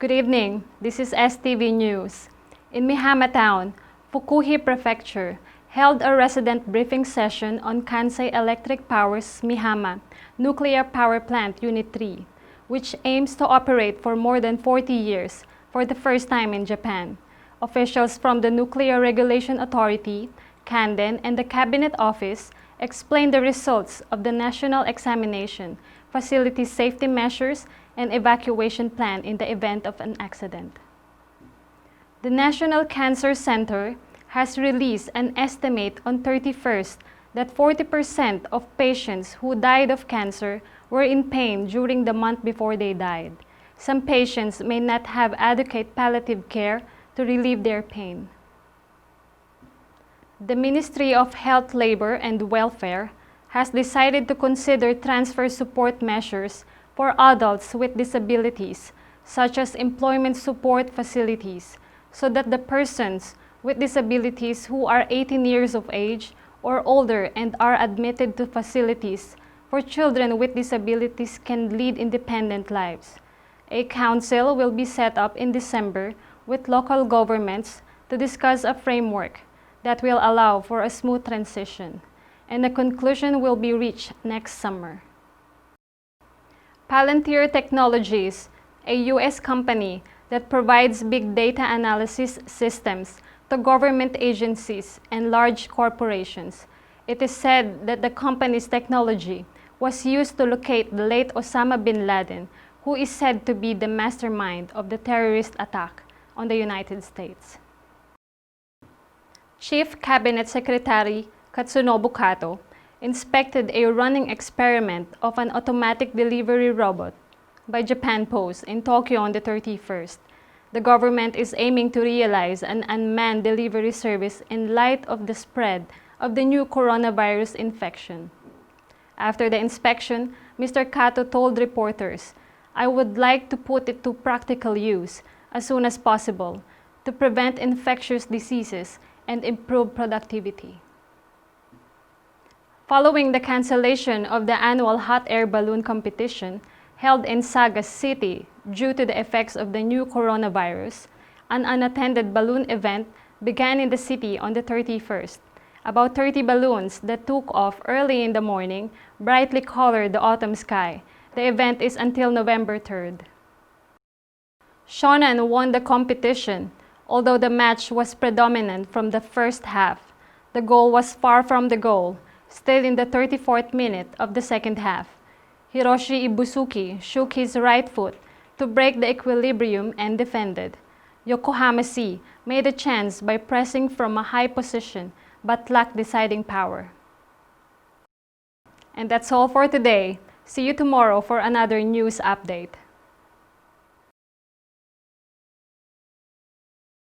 Good evening. This is STV News. In Mihama Town, Fukuhi Prefecture held a resident briefing session on Kansai Electric Power's Mihama Nuclear Power Plant Unit 3, which aims to operate for more than 40 years for the first time in Japan. Officials from the Nuclear Regulation Authority, Kanden, and the Cabinet Office explained the results of the national examination, facility safety measures, and evacuation plan in the event of an accident. The National Cancer Center has released an estimate on 31st that 40% of patients who died of cancer were in pain during the month before they died. Some patients may not have adequate palliative care to relieve their pain. The Ministry of Health, Labor, and Welfare has decided to consider transfer support measures for adults with disabilities, such as employment support facilities, so that the persons with disabilities who are 18 years of age or older and are admitted to facilities for children with disabilities can lead independent lives. A council will be set up in December with local governments to discuss a framework that will allow for a smooth transition, and a conclusion will be reached next summer. Palantir Technologies, a U.S. company that provides big data analysis systems to government agencies and large corporations. It is said that the company's technology was used to locate the late Osama bin Laden, who is said to be the mastermind of the terrorist attack on the United States. Chief Cabinet Secretary Katsunobu Kato inspected a running experiment of an automatic delivery robot by Japan Post in Tokyo on the 31st. The government is aiming to realize an unmanned delivery service in light of the spread of the new coronavirus infection. After the inspection, Mr. Kato told reporters, "I would like to put it to practical use as soon as possible to prevent infectious diseases and improve productivity." Following the cancellation of the annual hot air balloon competition held in Saga City due to the effects of the new coronavirus, an unattended balloon event began in the city on the 31st. About 30 balloons that took off early in the morning brightly colored the autumn sky. The event is until November 3rd. Shonan won the competition, although the match was predominant from the first half. The goal was far from the goal, still in the 34th minute of the second half. Hiroshi IBUSUKI shook his right foot to break the equilibrium and defended. Yokohama C made a chance by pressing from a high position but lacked deciding power. And that's all for today. See you tomorrow for another news update.